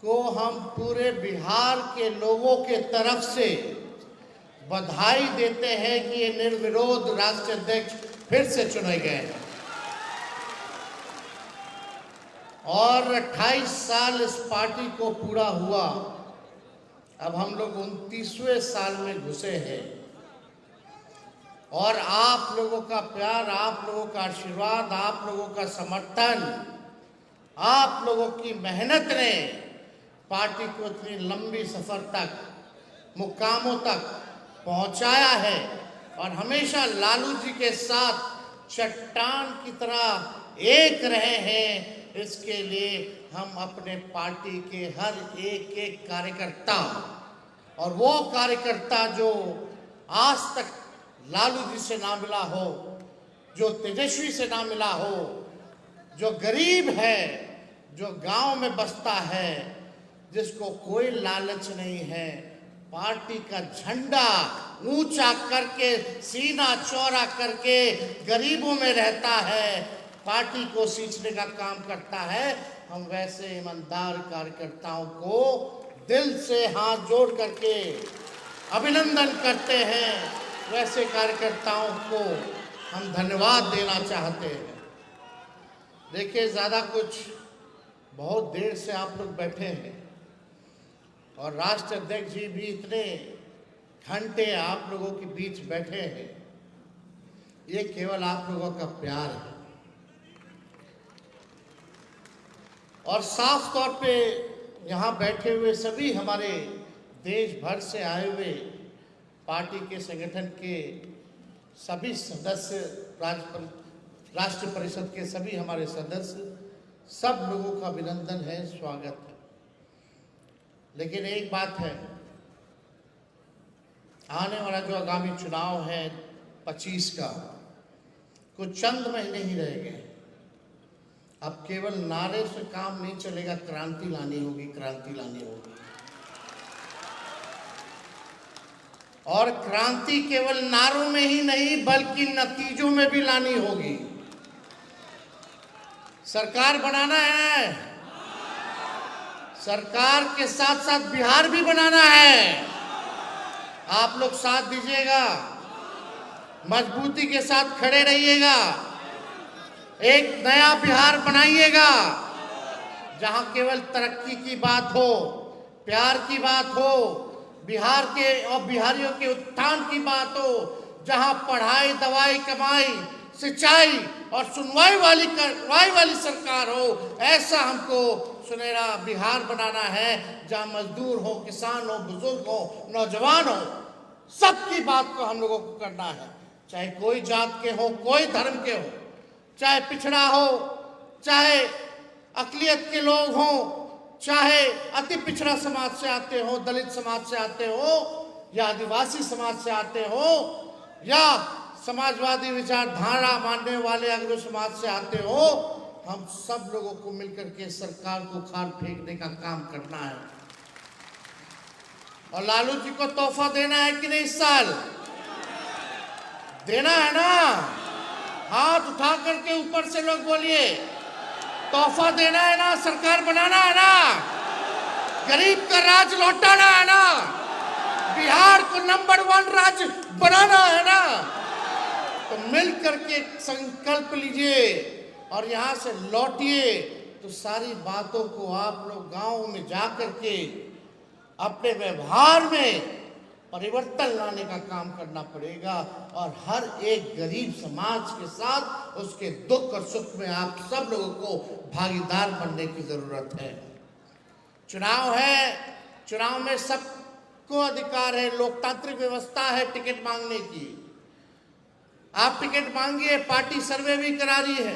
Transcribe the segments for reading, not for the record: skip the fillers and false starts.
को हम पूरे बिहार के लोगों के तरफ से बधाई देते हैं कि ये निर्विरोध राष्ट्रीय अध्यक्ष फिर से चुने गए हैं और 28 साल इस पार्टी को पूरा हुआ। अब हम लोग 29वें साल में घुसे हैं और आप लोगों का प्यार, आप लोगों का आशीर्वाद, आप लोगों का समर्थन, आप लोगों की मेहनत ने पार्टी को इतनी लंबी सफर तक, मुकामों तक पहुंचाया है और हमेशा लालू जी के साथ चट्टान की तरह एक रहे हैं। इसके लिए हम अपने पार्टी के हर एक कार्यकर्ता और वो कार्यकर्ता जो आज तक लालू जी से ना मिला हो, जो तेजस्वी से ना मिला हो, जो गरीब है, जो गांव में बसता है, जिसको कोई लालच नहीं है, पार्टी का झंडा ऊंचा करके, सीना चौड़ा करके गरीबों में रहता है, पार्टी को सींचने का काम करता है। हम वैसे ईमानदार कार्यकर्ताओं को दिल से हाथ जोड़ करके अभिनंदन करते हैं। वैसे कार्यकर्ताओं को हम धन्यवाद देना चाहते हैं। देखिए, ज़्यादा कुछ, बहुत देर से आप लोग बैठे हैं और राष्ट्रीय अध्यक्ष जी भी इतने घंटे आप लोगों के बीच बैठे हैं। ये केवल आप लोगों का प्यार है और साफ तौर पे यहाँ बैठे हुए सभी हमारे देश भर से आए हुए पार्टी के संगठन के सभी सदस्य, राष्ट्र परिषद के सभी हमारे सदस्य, सब लोगों का अभिनंदन है, स्वागत है। लेकिन एक बात है, आने वाला जो आगामी चुनाव है 25 का, कुछ चंद महीने ही रह गए। अब केवल नारे से काम नहीं चलेगा, क्रांति लानी होगी, क्रांति लानी होगी। और क्रांति केवल नारों में ही नहीं बल्कि नतीजों में भी लानी होगी। सरकार बनाना है, सरकार के साथ साथ बिहार भी बनाना है। आप लोग साथ दीजिएगा, मजबूती के साथ खड़े रहिएगा, एक नया बिहार बनाइएगा जहां केवल तरक्की की बात हो, प्यार की बात हो, बिहार के और बिहारियों के उत्थान की बात हो, जहां पढ़ाई, दवाई, कमाई, सिंचाई और सुनवाई वाली सरकार हो। ऐसा हमको सुनहरा बिहार बनाना है जहां मजदूर हो, किसान हो, बुजुर्ग हो, नौजवान हो, सबकी बात को हम लोगों को करना है। चाहे कोई जात के हो, कोई धर्म के हो, चाहे पिछड़ा हो, चाहे अकलियत के लोग हों, चाहे अति पिछड़ा समाज से आते हो, दलित समाज से आते हो, या आदिवासी समाज से आते हो, या समाजवादी विचारधारा मानने वाले अग्र समाज से आते हो, हम सब लोगों को मिलकर के सरकार को उखाड़ फेंकने का काम करना है। और लालू जी को तोहफा देना है कि नहीं? इस साल देना है ना? हाथ उठा करके ऊपर से लोग बोलिए, तोहफा देना है ना? सरकार बनाना है ना? गरीब का राज लौटाना है ना? बिहार को नंबर 1 राज्य बनाना है ना? तो मिल करके संकल्प लीजिए और यहाँ से लौटिए तो सारी बातों को आप लोग गांव में जा करके अपने व्यवहार में परिवर्तन लाने का काम करना पड़ेगा। और हर एक गरीब समाज के साथ उसके दुख और सुख में आप सब लोगों को भागीदार बनने की जरूरत है। चुनाव है, चुनाव में सबको अधिकार है, लोकतांत्रिक व्यवस्था है टिकट मांगने की। आप टिकट मांगिए, पार्टी सर्वे भी करा रही है,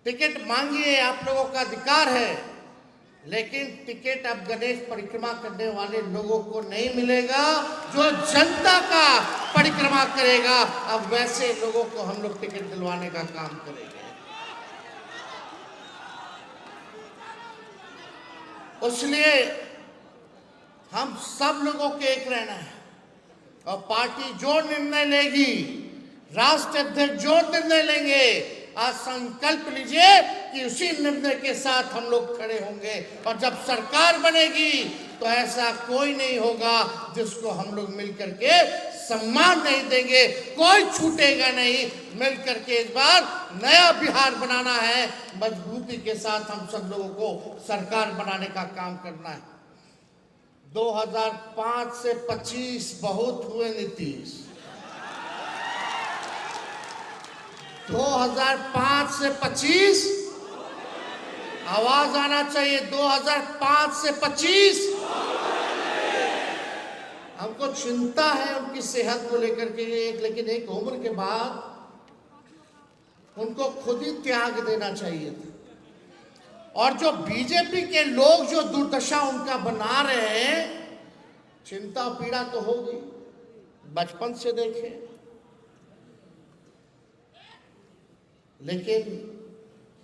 टिकट मांगिए, आप लोगों का अधिकार है। लेकिन टिकट अब गणेश परिक्रमा करने वाले लोगों को नहीं मिलेगा, जो जनता का परिक्रमा करेगा। अब वैसे लोगों को हम लोग टिकट दिलवाने का काम करेंगे। इसलिए हम सब लोगों के एक रहना है और पार्टी जो निर्णय लेगी, राष्ट्रीय अध्यक्ष जो निर्णय लेंगे, आज संकल्प लीजिए कि उसी निर्णय के साथ हम लोग खड़े होंगे और जब सरकार बनेगी तो ऐसा कोई नहीं होगा जिसको हम लोग मिलकर के सम्मान नहीं देंगे, कोई छूटेगा नहीं। मिलकर के इस बार नया बिहार बनाना है, मजबूती के साथ हम सब लोगों को सरकार बनाने का काम करना है। 2005 से 25 बहुत हुए नीतीश, 2005 से 25 आवाज आना चाहिए, 2005 से 25 हमको चिंता है उनकी सेहत को लेकर के, लेकिन एक उम्र के बाद उनको खुद ही त्याग देना चाहिए था। और जो बीजेपी के लोग जो दुर्दशा उनका बना रहे हैं, चिंता पीड़ा तो होगी, बचपन से देखे। लेकिन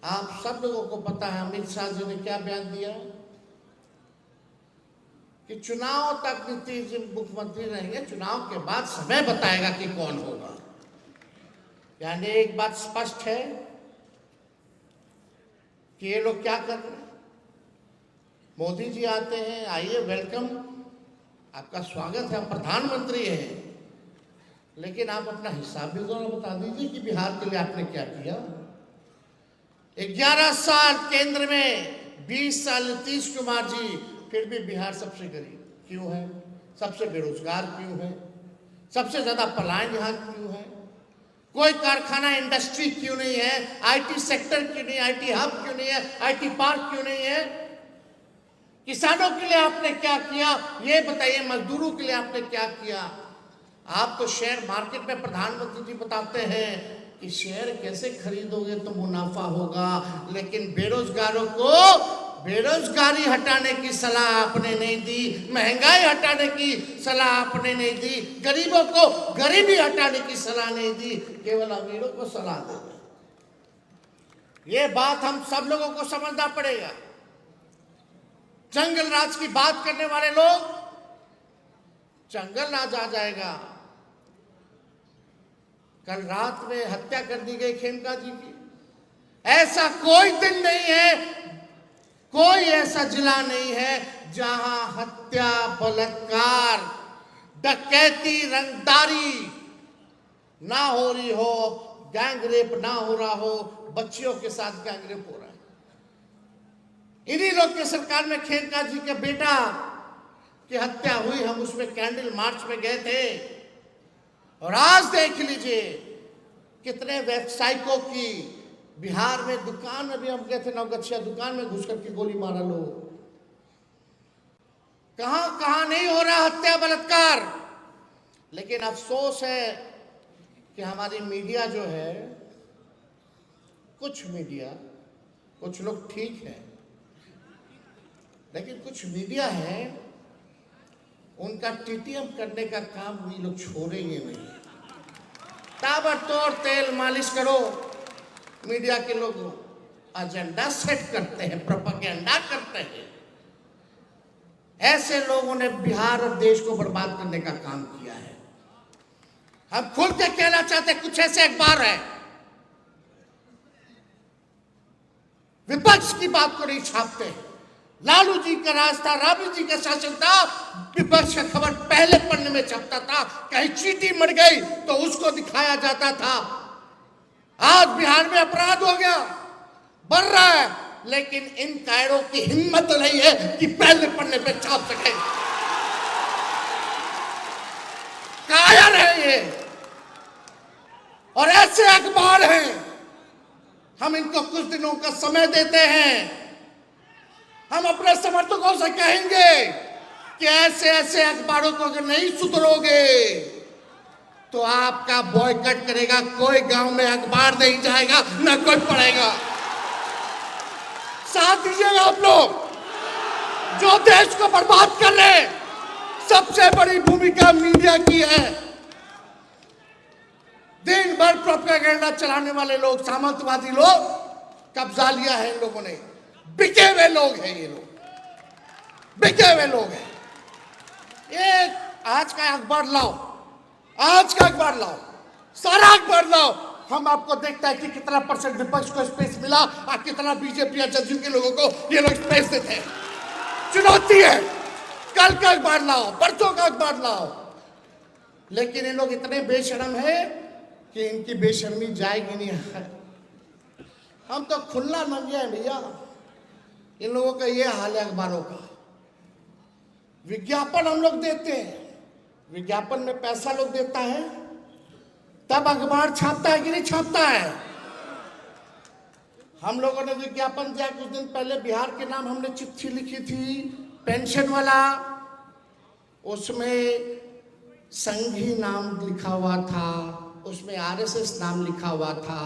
आप सब लोगों को पता है अमित शाह जी ने क्या बयान दिया कि चुनाव तक नीतीश जी मुख्यमंत्री रहेंगे, चुनाव के बाद समय बताएगा कि कौन होगा। यानी एक बात स्पष्ट है कि ये लोग क्या कर रहे हैं। मोदी जी आते हैं, आइए वेलकम, आपका स्वागत है, आप प्रधानमंत्री हैं, लेकिन आप अपना हिसाब भी जरा बता दीजिए कि बिहार के लिए आपने क्या किया। 11 साल केंद्र में, 20 साल नीतीश कुमार जी, फिर भी बिहार सबसे गरीब क्यों है, सबसे बेरोजगार क्यों है, सबसे ज्यादा पलायन यहाँ क्यों है, कोई कारखाना इंडस्ट्री क्यों नहीं है, आईटी सेक्टर क्यों नहीं, आईटी हब क्यों नहीं है, आईटी पार्क क्यों नहीं है। किसानों के लिए आपने क्या किया ये बताइए, मजदूरों के लिए आपने क्या किया। आप तो शेयर मार्केट में प्रधानमंत्री जी बताते हैं कि शेयर कैसे खरीदोगे तो मुनाफा होगा, लेकिन बेरोजगारों को बेरोजगारी हटाने की सलाह आपने नहीं दी, महंगाई हटाने की सलाह आपने नहीं दी, गरीबों को गरीबी हटाने की सलाह नहीं दी, केवल अमीरों को सलाह दे दी। ये बात हम सब लोगों को समझना पड़ेगा। जंगल राज की बात करने वाले लोग, जंगल राज आ जाएगा। कल रात में हत्या कर दी गई खेमका जी की। ऐसा कोई दिन नहीं है, कोई ऐसा जिला नहीं है जहां हत्या, बलात्कार, डकैती, रंगदारी ना हो रही हो, गैंग रेप ना हो रहा हो, बच्चियों के साथ गैंग रेप हो रहा है। इन्हीं लोग के सरकार में खेमका जी के बेटा की हत्या हुई, हम उसमें कैंडल मार्च में गए थे। और आज देख लीजिए कितने व्यवसायिकों की बिहार में दुकान में भी हम गए थे, नवगछिया दुकान में घुस करके गोली मारा लोग। कहां कहां नहीं हो रहा हत्या बलात्कार। लेकिन अफसोस है कि हमारी मीडिया जो है, कुछ मीडिया, कुछ लोग ठीक है, लेकिन कुछ मीडिया है उनका टीटीएम करने का काम ये लोग छोड़ेंगे नहीं। ताबड़तोड़ तेल मालिश करो। मीडिया के लोग एजेंडा सेट करते हैं, प्रोपेगेंडा करते हैं। ऐसे लोगों ने बिहार और देश को बर्बाद करने का काम किया है। हम खुल के कहना चाहते, कुछ ऐसे अखबार है विपक्ष की बात को नहीं छापते। लालू जी का राज था, राबड़ी जी का शासन था, विपक्ष का खबर पहले पन्ने में छपता था। कहीं चींटी मर गई तो उसको दिखाया जाता था। आज बिहार में अपराध हो गया, बढ़ रहा है, लेकिन इन कायरों की हिम्मत नहीं है कि पहले पन्ने पे छाप सके। कायर है ये, और ऐसे अखबार हैं। हम इनको कुछ दिनों का समय देते हैं। हम अपने समर्थकों से कहेंगे कि ऐसे ऐसे अखबारों को अगर नहीं सुधरोगे तो आपका बॉयकॉट करेगा। कोई गांव में अखबार नहीं जाएगा, ना कोई पढ़ेगा। साथ दीजिएगा आप लोग जो देश को बर्बाद कर रहे। सबसे बड़ी भूमिका मीडिया की है। दिन भर प्रोपेगेंडा चलाने वाले लोग, सामंतवादी लोग, कब्जा लिया है इन लोगों ने। बिके हुए लोग हैं ये लोग, बिके हुए लोग हैं। एक आज का अखबार लाओ, आज का अखबार लाओ, सारा अखबार लाओ, हम आपको देखता है कि कितना % विपक्ष को स्पेस मिला और कितना बीजेपी और जदयू के लोगों को ये लोग स्पेस देते हैं। चुनौती है, कल का अखबार लाओ, परसों का अखबार लाओ। लेकिन ये लोग इतने बेशर्म है कि इनकी बेशर्मी जाएगी नहीं। हम तो खुला नंगे हैं भैया। इन लोगों का ये हाल है अखबारों का। विज्ञापन हम लोग देते हैं, विज्ञापन में पैसा लोग देता है, तब अखबार छापता है कि नहीं छापता है। हम लोगों ने विज्ञापन दिया कुछ दिन पहले, बिहार के नाम हमने चिट्ठी लिखी थी पेंशन वाला, उसमें संघी नाम लिखा हुआ था, उसमें RSS नाम लिखा हुआ था।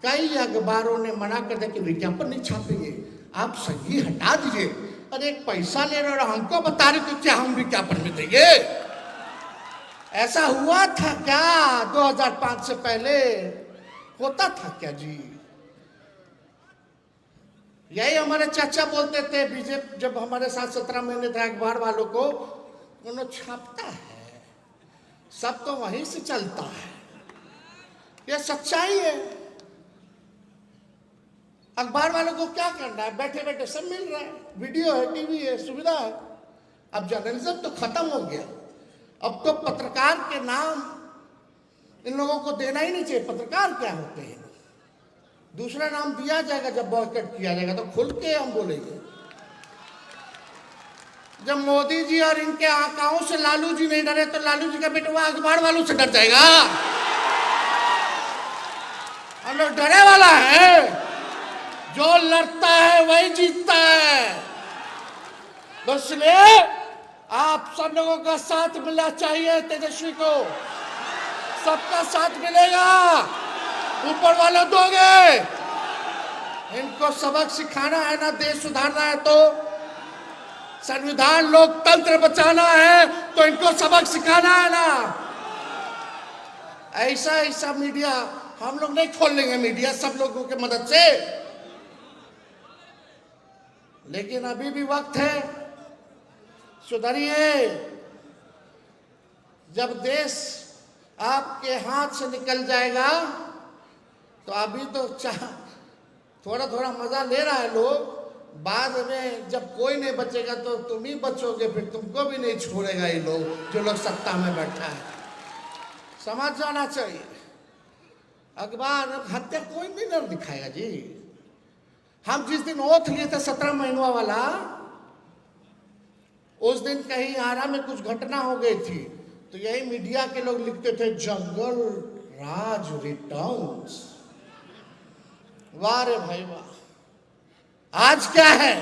कई अखबारों ने मना कर दिया कि विज्ञापन नहीं छापेंगे, आप संघी हटा दीजिए। अरे एक पैसा ले रहे और हमको बता रहे तो क्या हम विज्ञापन में देंगे? ऐसा हुआ था क्या 2005 से पहले? होता था क्या जी? यही हमारे चाचा बोलते थे बीजेपी जब हमारे साथ 17 महीने थे अखबार वालों को, उन्होंने छापता है, सब तो वहीं से चलता है, ये सच्चाई है। अखबार वालों को क्या करना है, बैठे बैठे सब मिल रहा है, वीडियो है, टीवी है, सुविधा है। अब जर्नलिज्म तो खत्म हो गया, अब तो पत्रकार के नाम इन लोगों को देना ही नहीं चाहिए। पत्रकार क्या होते हैं? दूसरा नाम दिया जाएगा जब बॉयकॉट किया जाएगा तो खुल के हम बोलेंगे। जब मोदी जी और इनके आकाओं से लालू जी नहीं डरे तो लालू जी का बेटा अखबार वालों से डर जाएगा। हम लोग डरे वाला है, जो लड़ता है वही जीतता है। तो इसलिए आप सब लोगों का साथ मिलना चाहिए। तेजस्वी को सबका साथ मिलेगा, ऊपर वाले दोगे। इनको सबक सिखाना है ना, देश सुधारना है तो, संविधान लोकतंत्र बचाना है तो इनको सबक सिखाना है ना। ऐसा ऐसा मीडिया हम लोग नहीं खोल लेंगे, मीडिया सब लोगों की मदद से। लेकिन अभी भी वक्त है, सुधरिए। जब देश आपके हाथ से निकल जाएगा तो अभी तो थोड़ा थोड़ा मजा ले रहा है लोग, बाद में जब कोई नहीं बचेगा तो तुम ही बचोगे, फिर तुमको भी नहीं छोड़ेगा ये लोग, जो लोग सत्ता में बैठा है। समझ जाना चाहिए। अखबार हत्या कोई भी नहीं दिखाएगा जी। हम जिस दिन ओथ लिए थे 17 महीनों वाला, उस दिन कहीं आरा में कुछ घटना हो गई थी तो यही मीडिया के लोग लिखते थे जंगल राज रिटर्न्स। वाह रे भाई वाह। आज क्या है,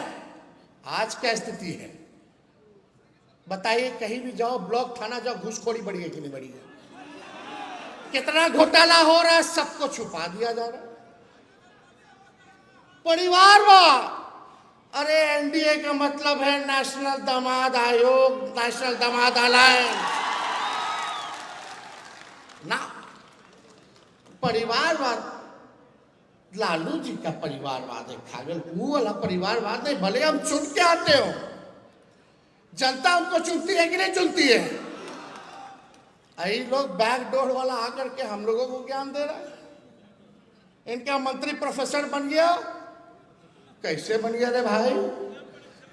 आज क्या स्थिति है बताइए? कहीं भी जाओ, ब्लॉक थाना जाओ, घूसखोरी बढ़ी है कि नहीं बढ़ी है? कितना घोटाला हो रहा है, सबको छुपा दिया जा रहा है। परिवारवाद, अरे NDA का मतलब है नेशनल दामाद आयोग, नेशनल दामाद अलायंस ना। परिवारवाद लालू जी का परिवारवाद है, खागल वो वाला परिवारवाद नहीं। भले हम चुन के आते हो, जनता उनको चुनती है कि नहीं चुनती है? यही लोग बैकडोर वाला आकर के हम लोगों को ज्ञान दे रहा है। इनका मंत्री प्रोफेसर बन गया, कैसे बन गया रे भाई?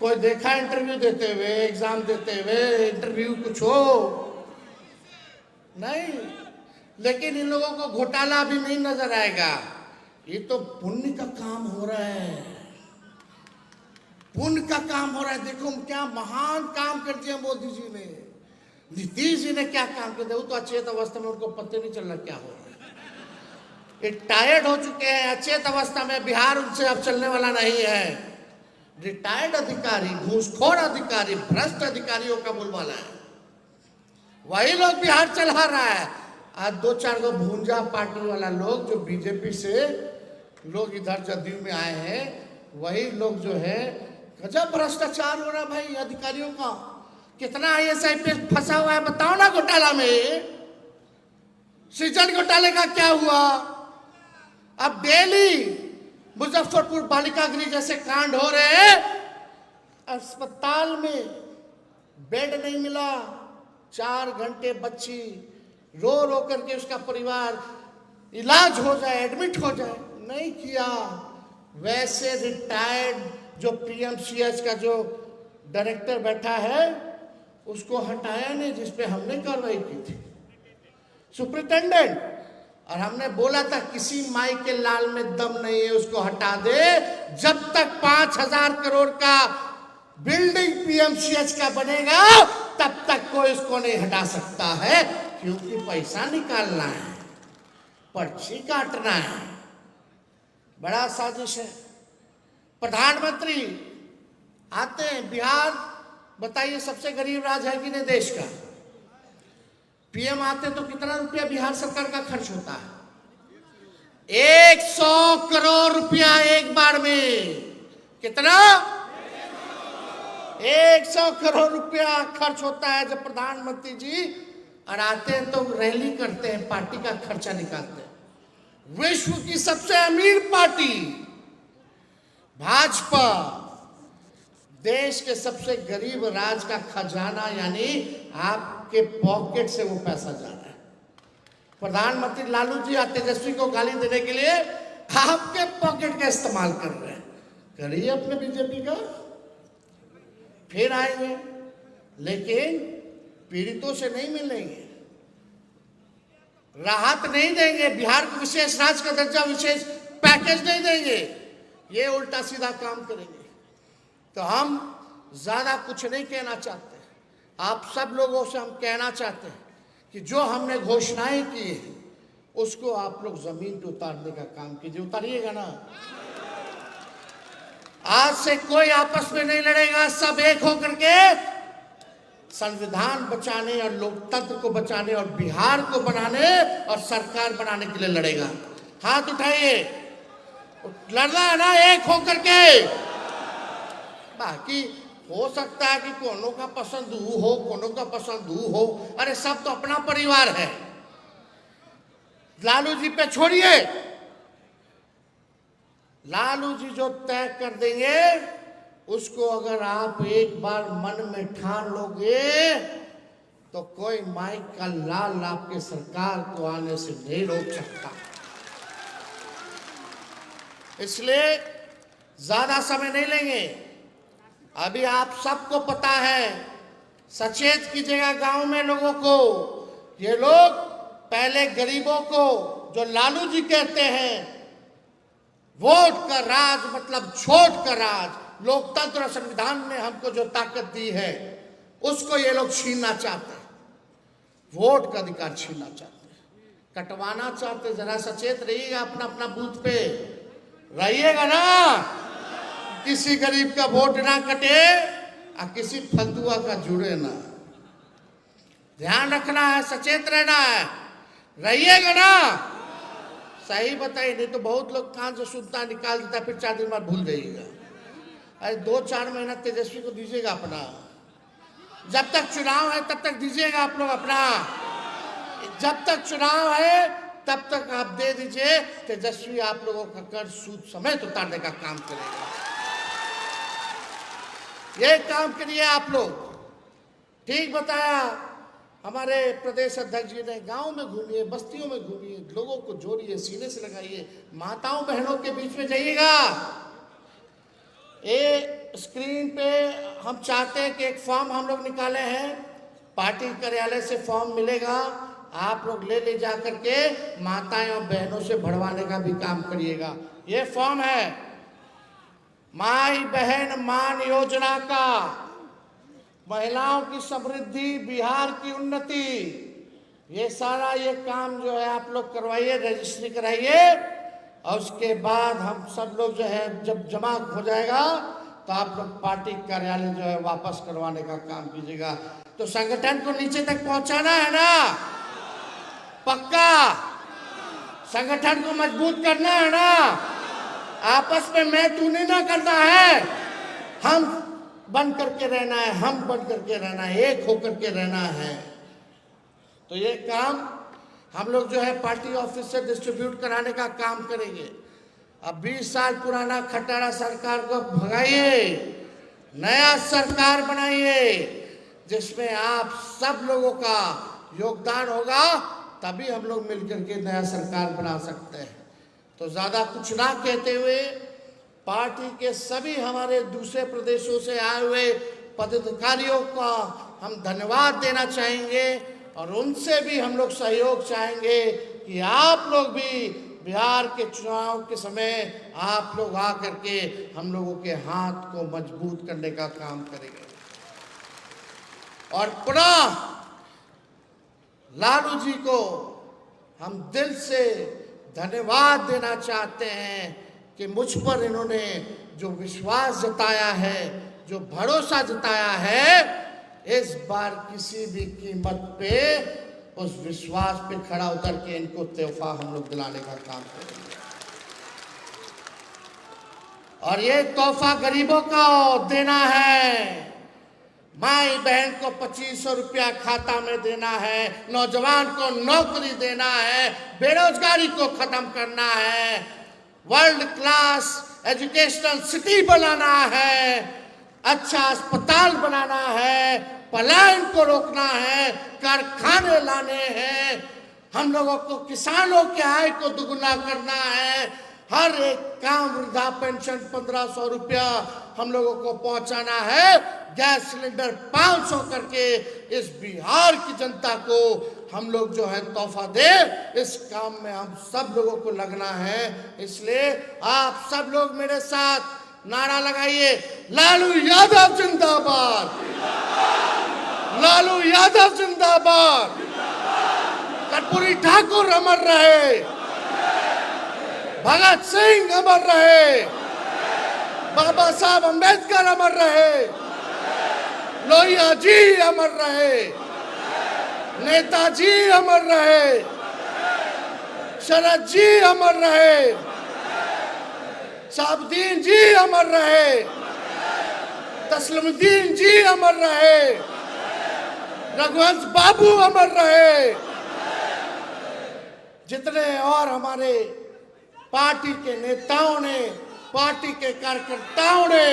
कोई देखा इंटरव्यू देते हुए, एग्जाम देते हुए? इंटरव्यू कुछ हो नहीं। लेकिन इन लोगों को घोटाला भी नहीं नजर आएगा। ये तो पुण्य का काम हो रहा है, पुण्य का काम हो रहा है। देखो क्या महान काम कर दिया मोदी जी ने, नीतीश जी ने क्या काम कर दिया। वो तो अचेत अवस्था में, उनको पता नहीं चल रहा क्या हो रहा है। ये टायर्ड हो चुके हैं, अचेत अवस्था में। बिहार उनसे अब चलने वाला नहीं है। रिटायर्ड अधिकारी, घूसखोर अधिकारी, भ्रष्ट अधिकारियों का बोलबाला है, वही लोग बिहार चला रहा है। आज 2-4 गो भूंजा पार्टी वाला लोग जो बीजेपी से लोग इधर जदयू में आए हैं, वही लोग जो है, गजब भ्रष्टाचार हो रहा भाई अधिकारियों का। कितना ISI फंसा हुआ है बताओ ना घोटाला में। सृजन घोटाले का क्या हुआ? अब डेली मुजफ्फरपुर बालिका गृह जैसे कांड हो रहे हैं, अस्पताल में बेड नहीं मिला, 4 घंटे बच्ची रो रो करके उसका परिवार इलाज हो जाए, एडमिट हो जाए, नहीं किया। वैसे रिटायर्ड जो पीएमसीएच का जो डायरेक्टर बैठा है उसको हटाया नहीं, जिसपे हमने कार्रवाई की थी, सुपरिटेंडेंट। और हमने बोला था किसी माई के लाल में दम नहीं है, उसको हटा दे। जब तक 5,000 करोड़ का बिल्डिंग पीएमसीएच का बनेगा तब तक कोई इसको नहीं हटा सकता है, क्योंकि पैसा निकालना है, पर्ची काटना है। बड़ा साजिश है। प्रधानमंत्री आते हैं बिहार, बताइए सबसे गरीब राज्य है कि नहीं देश का। पीएम आते तो कितना रुपया बिहार सरकार का खर्च होता है? 100 करोड़ रुपया एक बार में। कितना? 100 करोड़ रुपया खर्च होता है जब प्रधानमंत्री जी और आते हैं तो रैली करते हैं, पार्टी का खर्चा निकालते हैं। विश्व की सबसे अमीर पार्टी भाजपा देश के सबसे गरीब राज्य का खजाना, यानी आपके पॉकेट से वो पैसा जा रहा है। प्रधानमंत्री लालू जी और तेजस्वी को गाली देने के लिए आपके पॉकेट का इस्तेमाल कर रहे हैं। करिए अपने बीजेपी का, फिर आएंगे, लेकिन पीड़ितों से नहीं मिलेंगे, राहत नहीं देंगे, बिहार को विशेष राज्य का दर्जा, विशेष पैकेज नहीं देंगे, ये उल्टा सीधा काम करेंगे। तो हम ज्यादा कुछ नहीं कहना चाहते, आप सब लोगों से हम कहना चाहते हैं कि जो हमने घोषणाएं की है उसको आप लोग जमीन पे उतारने का काम कीजिए। उतारिएगा ना? आज से कोई आपस में नहीं लड़ेगा, सब एक होकर के संविधान बचाने और लोकतंत्र को बचाने और बिहार को बनाने और सरकार बनाने के लिए लड़ेगा। हाथ उठाइए, लड़ना है ना एक होकर के। बाकी हो सकता है कि कोनो का पसंद हो, कोनो का पसंद हो, अरे सब तो अपना परिवार है। लालू जी पे छोड़िए, लालू जी जो तय कर देंगे उसको अगर आप एक बार मन में ठान लोगे तो कोई माइक का लाल आपके सरकार को आने से नहीं रोक सकता। इसलिए ज्यादा समय नहीं लेंगे। अभी आप सबको पता है, सचेत कीजिएगा गांव में लोगों को। ये लोग पहले गरीबों को, जो लालू जी कहते हैं वोट का राज मतलब छोट का राज, लोकतंत्र और संविधान ने हमको जो ताकत दी है उसको ये लोग छीनना चाहते हैं, वोट का अधिकार छीनना चाहते हैं, कटवाना चाहते हैं। जरा सचेत रहिएगा, अपना अपना बूथ पे रहिएगा ना, किसी गरीब का वोट ना कटे और किसी फतुआ का जुड़े ना। ध्यान रखना है, सचेत रहना है, रहिएगा ना। सही बताइए, नहीं तो बहुत लोग कान से सुनता निकाल देता, फिर 4 दिन बाद भूल जाइएगा। अरे 2-4 महीना तेजस्वी को दीजिएगा अपना, जब तक चुनाव है तब तक दीजिएगा आप लोग अपना, जब तक चुनाव है तब तक आप दे दीजिए। तेजस्वी आप लोगों का कर्ज सूद समेत उतारने का काम करेगा। ये काम करिए आप लोग। ठीक बताया हमारे प्रदेश अध्यक्ष जी ने। गांव में घूमिए, बस्तियों में घूमिए, लोगों को जोड़िए, सीने से लगाइए, माताओं बहनों के बीच में जाइएगा। ये स्क्रीन पे हम चाहते हैं कि एक फॉर्म हम लोग निकाले हैं, पार्टी कार्यालय से फॉर्म मिलेगा, आप लोग ले जा करके माताएं और बहनों से भरवाने का भी काम करिएगा। ये फॉर्म है माई बहन मान योजना का, महिलाओं की समृद्धि, बिहार की उन्नति, ये सारा ये काम जो है आप लोग करवाइए, रजिस्ट्री कराइए। और उसके बाद हम सब लोग जो है जब जमा हो जाएगा तो आप लोग पार्टी कार्यालय जो है वापस करवाने का काम कीजिएगा। तो संगठन को नीचे तक पहुंचाना है ना, पक्का। संगठन को मजबूत करना है ना, आपस में मैं तू नहीं ना करना है, हम बन करके रहना है, हम बन करके रहना है, एक होकर के रहना है। तो ये काम हम लोग जो है पार्टी ऑफिस से डिस्ट्रीब्यूट कराने का काम करेंगे। अब 20 साल पुराना खटारा सरकार को भगाइए, नया सरकार बनाइए जिसमें आप सब लोगों का योगदान होगा तभी हम लोग मिलकर के नया सरकार बना सकते हैं। तो ज़्यादा कुछ ना कहते हुए पार्टी के सभी हमारे दूसरे प्रदेशों से आए हुए पदाधिकारियों का हम धन्यवाद देना चाहेंगे और उनसे भी हम लोग सहयोग चाहेंगे कि आप लोग भी बिहार के चुनाव के समय आप लोग आकर के हम लोगों के हाथ को मजबूत करने का काम करेंगे। और पुनः लालू जी को हम दिल से धन्यवाद देना चाहते हैं कि मुझ पर इन्होंने जो विश्वास जताया है, जो भरोसा जताया है, इस बार किसी भी कीमत पे उस विश्वास पे खड़ा उतर के इनको तोहफा हम लोग दिलाने का काम करेंगे। और ये तोहफा गरीबों का देना है। माई बहन को 2500 रुपया खाता में देना है, नौजवान को नौकरी देना है, बेरोजगारी को खत्म करना है, वर्ल्ड क्लास एजुकेशनल सिटी बनाना है, अच्छा अस्पताल बनाना है, पलायन को रोकना है, कारखाने लाने हैं, हम लोगों को किसानों के आय को दुगुना करना है, हर एक काम वृद्धा पेंशन 1500 रुपया हम लोगों को पहुंचाना है, गैस सिलेंडर 500 करके इस बिहार की जनता को हम लोग जो है तोहफा दे। इस काम में हम सब लोगों को लगना है। इसलिए आप सब लोग मेरे साथ नारा लगाइए, लालू यादव जिंदाबाद, लालू यादव जिंदाबाद, कर्पूरी ठाकुर अमर रहे, भगत सिंह अमर रहे, बाबा साहब अम्बेडकर अमर रहे, लोहिया जी अमर रहे, नेताजी अमर रहे, शरद जी अमर रहे, साबुद्दीन जी अमर रहे, तस्लीमुद्दीन जी अमर रहे, रघुवंश बाबू अमर रहे, जितने और हमारे पार्टी के नेताओं ने, पार्टी के कार्यकर्ताओं ने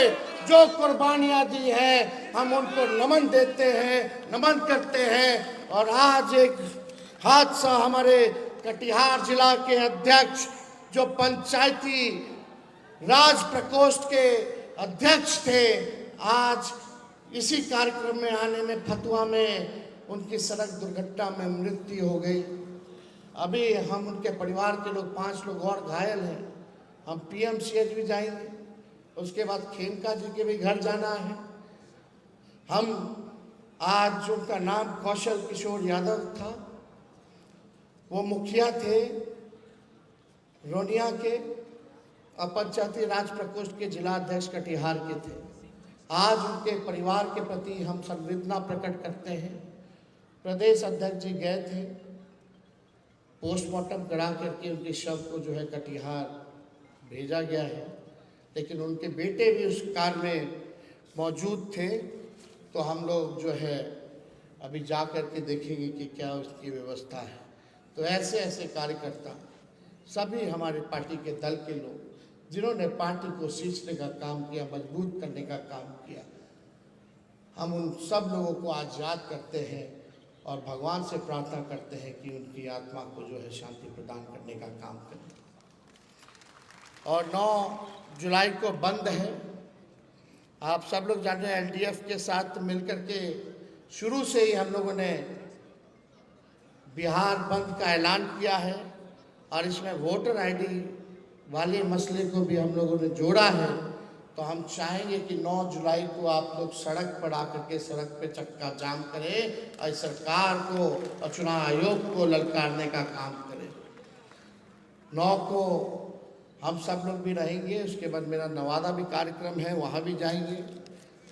जो कुर्बानियां दी है, हम उनको नमन देते हैं, नमन करते हैं। और आज एक हादसा हमारे कटिहार जिला के अध्यक्ष जो पंचायती राज प्रकोष्ठ के अध्यक्ष थे, आज इसी कार्यक्रम में आने में फतुहा में उनकी सड़क दुर्घटना में मृत्यु हो गई। अभी हम उनके परिवार के लोग 5 लोग और घायल हैं। हम पीएमसीएच भी जाएंगे, उसके बाद खेमका जी के भी घर जाना है। हम आज जो उनका नाम कौशल किशोर यादव था, वो मुखिया थे रोनिया के और पंचायती राज प्रकोष्ठ के जिला अध्यक्ष कटिहार के थे। आज उनके परिवार के प्रति हम संवेदना प्रकट करते हैं। प्रदेश अध्यक्ष जी गए थे, पोस्टमार्टम करा करके उनके शव को जो है कटिहार भेजा गया है, लेकिन उनके बेटे भी उस कार में मौजूद थे। तो हम लोग जो है अभी जा कर के देखेंगे कि क्या उसकी व्यवस्था है। तो ऐसे ऐसे कार्यकर्ता, सभी हमारे पार्टी के दल के लोग जिन्होंने पार्टी को सींचने का काम किया, मजबूत करने का काम किया, हम उन सब लोगों को आज याद करते हैं और भगवान से प्रार्थना करते हैं कि उनकी आत्मा को जो है शांति प्रदान करने का काम करें। और 9 जुलाई को बंद है। आप सब लोग जान रहे हैं, एलडीएफ के साथ मिलकर के शुरू से ही हम लोगों ने बिहार बंद का ऐलान किया है और इसमें वोटर आईडी वाले मसले को भी हम लोगों ने जोड़ा है। तो हम चाहेंगे कि 9 जुलाई को आप लोग सड़क पर आकर के सड़क पे चक्का जाम करें और सरकार को और चुनाव आयोग को ललकारने का काम करें। 9 को हम सब लोग भी रहेंगे, उसके बाद मेरा नवादा भी कार्यक्रम है, वहाँ भी जाएंगे।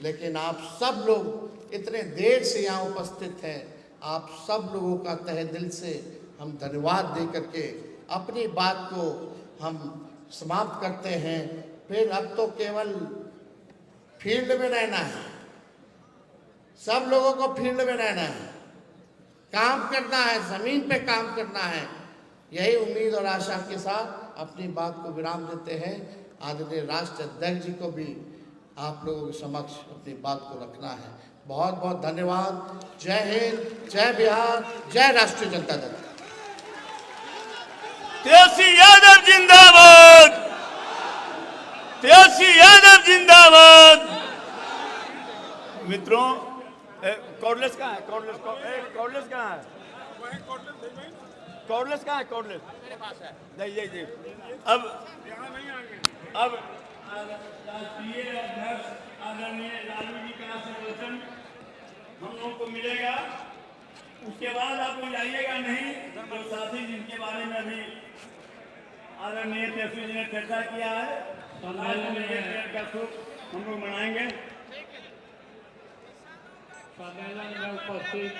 लेकिन आप सब लोग इतने देर से यहाँ उपस्थित हैं, आप सब लोगों का तहे दिल से हम धन्यवाद दे करके अपनी बात को हम समाप्त करते हैं। फिर अब तो केवल फील्ड में रहना है, सब लोगों को फील्ड में रहना है, काम करना है, ज़मीन पे काम करना है। यही उम्मीद और आशा के साथ अपनी बात को विराम देते हैं। आदरणीय राष्ट्र अध्यक्ष जी को भी आप लोगों के समक्ष अपनी बात को रखना है। बहुत बहुत धन्यवाद। जय हिंद, जय बिहार, जय राष्ट्रीय जनता दल। तेजस्वी यादव जिंदाबाद, तेजस्वी यादव जिंदाबाद। मित्रों, कॉर्डलेस कहाँ है? कॉर्डलेस कहाँ है? कॉर्डलेस कहाँ है? कॉर्डलेस मेरे पास है। जी। अब राष्ट्रीय अध्यक्ष आदरणीय लालू जी का आशीर्वचन हम लोगों को मिलेगा। उसके बाद आप लोग जाइएगा नहीं, जो साथी जिनके बारे में अभी आदरणीय तेजस्वी जी ने चर्चा किया है, का सुख हम लोग मनाएंगे। सम्मेलन में उपस्थित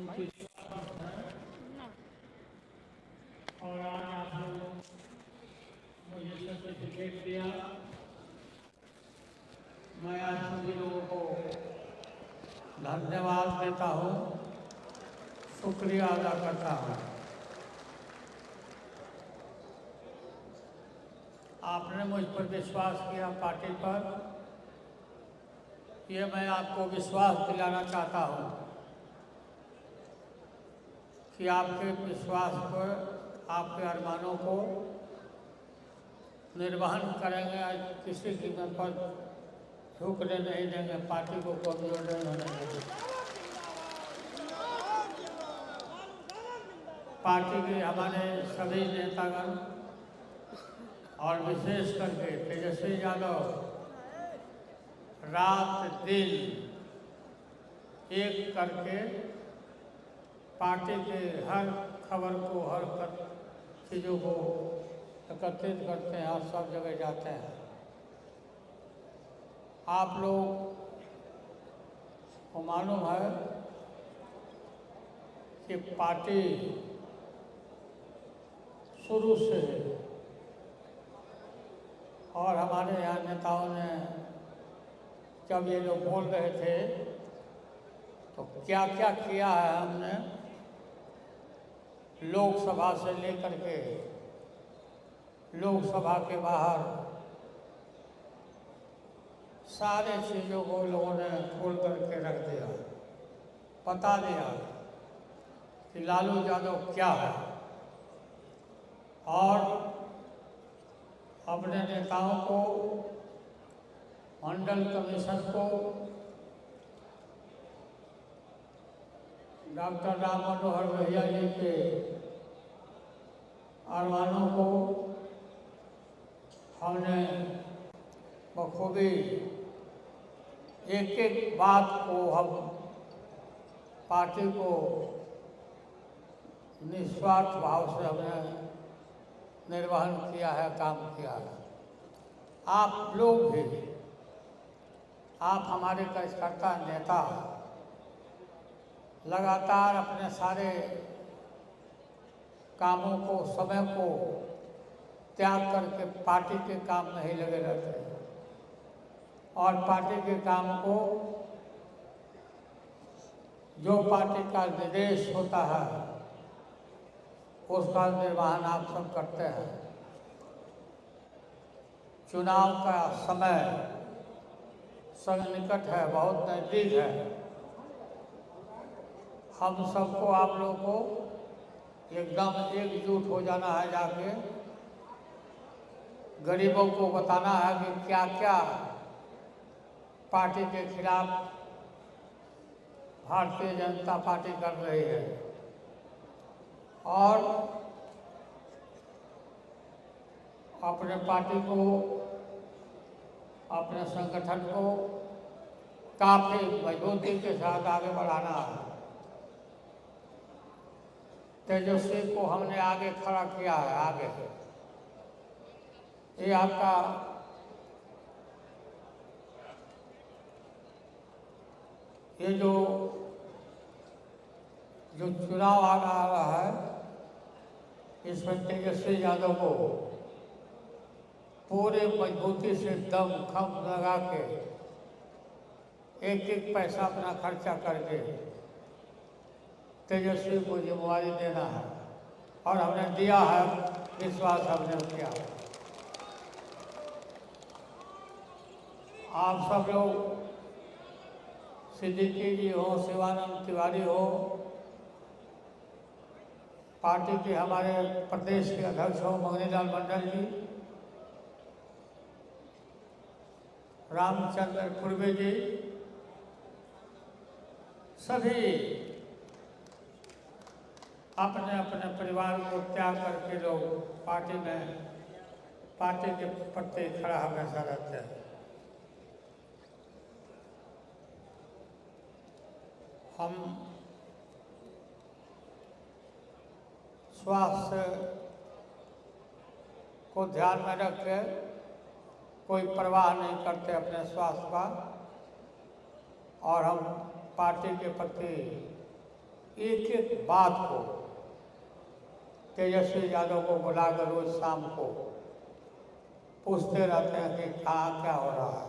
सभी नेता और आज आप लोग मुझे सर्टिफिकेट दिया। मैं आज सभी लोगों को धन्यवाद देता हूँ, शुक्रिया अदा करता हूँ। आपने मुझ पर विश्वास किया, पार्टी पर। ये मैं आपको विश्वास दिलाना चाहता हूँ कि आपके विश्वास पर, आपके अरमानों को निर्वहन करेंगे। किसी कीमत पर झुकने नहीं देंगे, पार्टी को कमजोर नहीं होने देंगे। पार्टी के हमारे सभी नेतागण और विशेष करके तेजस्वी यादव रात दिन एक करके पार्टी के हर खबर को, हर चीज़ों को एकत्रित करते हैं और सब जगह जाते हैं। आप लोग को मालूम है कि पार्टी शुरू से और हमारे यहाँ नेताओं ने जब ये लोग बोल रहे थे तो क्या क्या किया है हमने, लोकसभा से लेकर के लोकसभा के बाहर सारे चीज़ों को लोगों ने खोल करके रख दिया, बता दिया कि लालू यादव क्या है। और अपने नेताओं को, मंडल कमीशन को, डॉक्टर राम मनोहर भैया जी के अरमानों को हमने बखूबी एक एक बात को हम पार्टी को निस्वार्थ भाव से हमने निर्वहन किया है, काम किया है। आप लोग भी, आप हमारे कार्यकर्ता नेता लगातार अपने सारे कामों को, समय को त्याग करके पार्टी के काम में ही लगे रहते हैं और पार्टी के काम को, जो पार्टी का निर्देश होता है उसका निर्वहन आप सब करते हैं। चुनाव का समय निकट है, बहुत नज़दीक है। हम सबको, आप लोगों को एकदम एकजुट हो जाना है, जाके गरीबों को बताना है कि क्या क्या पार्टी के खिलाफ भारतीय जनता पार्टी कर रही है और अपने पार्टी को, अपने संगठन को काफ़ी मजबूती के साथ आगे बढ़ाना है। तेजस्वी को हमने आगे खड़ा किया है, आगे ये आपका ये जो चुनाव आ रहा है इसमें तेजस्वी यादव को पूरे मजबूती से दम खम लगा के एक एक पैसा अपना खर्चा करके तेजस्वी को जिम्मेवारी देना है और हमने दिया है, विश्वास हमने किया। आप सब लोग, सिद्दीकी जी हो, शिवानंद तिवारी हो, पार्टी के हमारे प्रदेश के अध्यक्ष हो मंगनीलाल मंडल जी, रामचंद्र पूर्वे जी, सभी अपने अपने परिवार को त्याग करके लोग पार्टी के प्रति खड़ा हमेशा रहते हैं। हम स्वास्थ्य को ध्यान में रख के कोई परवाह नहीं करते अपने स्वास्थ्य का, और हम पार्टी के प्रति एक एक बात को तेजस्वी यादव को बुलाकर रोज शाम को पूछते रहते हैं कि कहाँ क्या हो रहा है।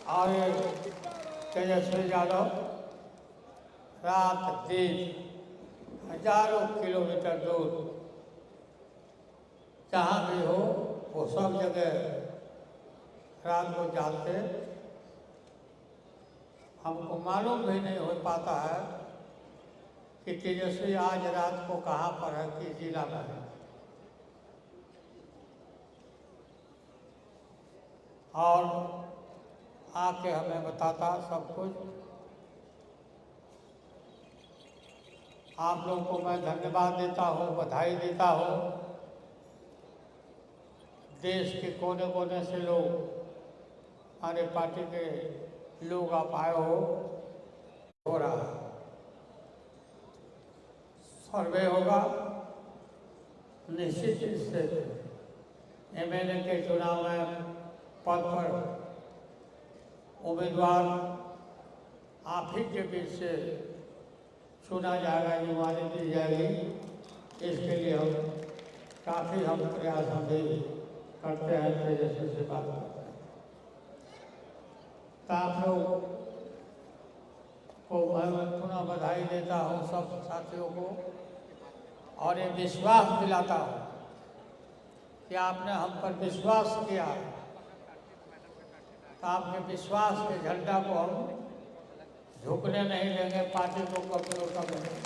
और ये तेजस्वी यादव रात दिन हजारों किलोमीटर दूर जहाँ भी हो वो सब जगह रात को जाते। हमको मालूम भी नहीं हो पाता है कि तेजस्वी आज रात को कहाँ पर है, किस जिला में है। और आके हमें बताता सब कुछ। आप लोगों को मैं धन्यवाद देता हूँ, बधाई देता हूँ। देश के कोने कोने से लोग, हमारे पार्टी के लोग आप आए हो रहा है। सर्वे होगा, निश्चित से एमएलए के चुनाव में पद पर उम्मीदवार आप ही के बीच से चुना जाएगा, जिम्मेदारी दी जाएगी। इसके लिए काफ़ी हम प्रयास हम भी करते हैं, तेजस्वी से बात करते हैं। तो आप लोग को मैं पुनः बधाई देता हूँ सब साथियों को, और ये विश्वास दिलाता हूँ कि आपने हम पर विश्वास किया, तो आपके विश्वास के झंडा को हम झुकने नहीं देंगे, पार्टी को कभी और कभी नहीं।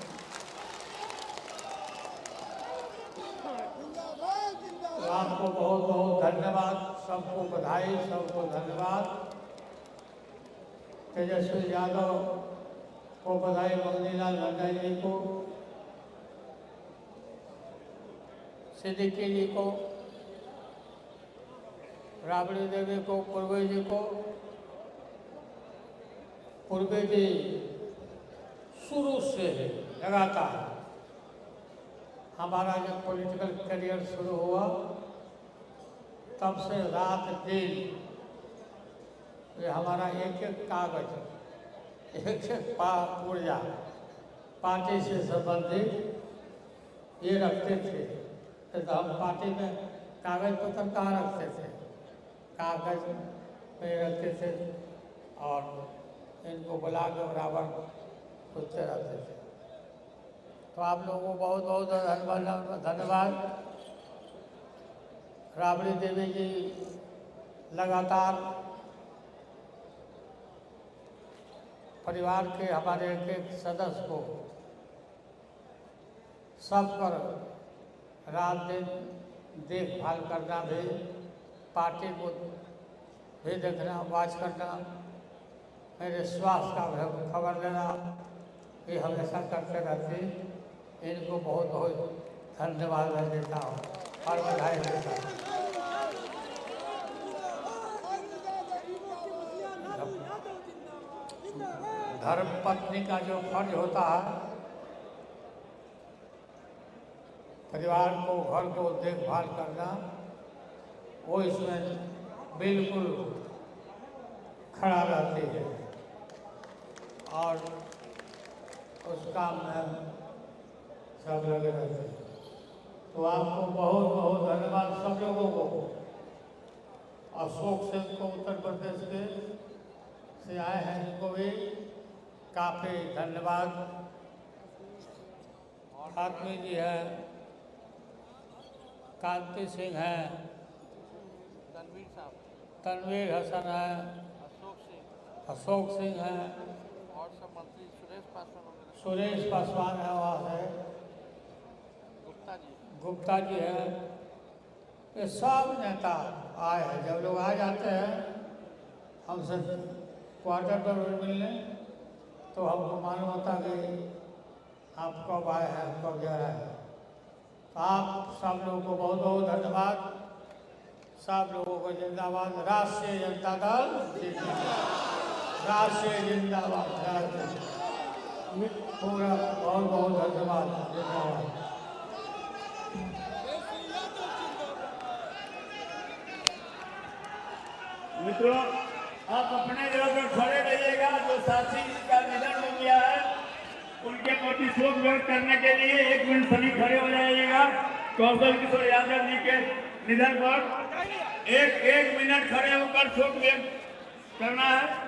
तो आपको बहुत बहुत धन्यवाद, सबको बधाई, सबको धन्यवाद। तेजस्वी यादव को बधाई, मंगनीलाल मंडल जी को, सिद्दीकी जी को, राबड़ी देवी को, पूर्वे जी को। पूर्वे जी शुरू से लगातार हमारा जब पॉलिटिकल करियर शुरू हुआ तब से रात दिन ये हमारा एक एक कागज, एक एक पुर्जा पार्टी से संबंधित ये रखते थे। तो हम पार्टी में कागज पत्र कहाँ रखते थे, कागज में रखते थे और इनको बुला के बराबर पूछते रहते थे। तो आप लोगों को बहुत बहुत धन्यवाद। राबड़ी देवी जी लगातार परिवार के हमारे एक एक सदस्य को सब पर रात दिन देखभाल करना भी, पार्टी को भी देखना, वाच करना, मेरे स्वास्थ्य का खबर लेना, ये हमेशा करते रहते। इनको बहुत बहुत धन्यवाद मैं देता हूँ और बधाई देता हूँ। धर्म पत्नी का जो फर्ज होता है, परिवार को, घर को देखभाल करना, वो इसमें बिल्कुल खड़ा रहती है। और उस काम में सब लगे रहते हैं। तो आपको बहुत बहुत धन्यवाद सब लोगों को। अशोक सिंह को उत्तर प्रदेश के से आए हैं, इनको भी काफ़ी धन्यवाद। आदमी जी है, कांति सिंह है, तनवीर हसन है, अशोक सिंह है, और सब मंत्री सुरेश पासवान है, वहाँ से गुप्ता जी है। ये सब नेता आए हैं। जब लोग आ जाते हैं हमसे क्वार्टर पर मिलने, तो हमको मालूम होता कि आप कब आए हैं, कब जा रहे हैं। तो आप सब लोगों को बहुत बहुत धन्यवाद। सब लोगों को जिंदाबाद। राष्ट्रीय जनता दल राष्ट्रीय जिंदाबाद। पूरा बहुत बहुत धन्यवाद। जिंदाबाद। मित्रों, आप अपने जगह पर खड़े रहिएगा। जो साथी का निधन हो गया है उनके प्रति शोक व्यक्त करने के लिए 1 मिनट सभी खड़े हो जाइएगा। कौशल किशोर यादव जी के निधन पर एक मिनट खड़े होकर शोक व्यक्त करना है।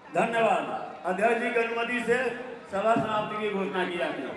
धन्यवाद। अध्यक्ष जी की अनुमति से सभा समाप्ति की घोषणा की जाती है।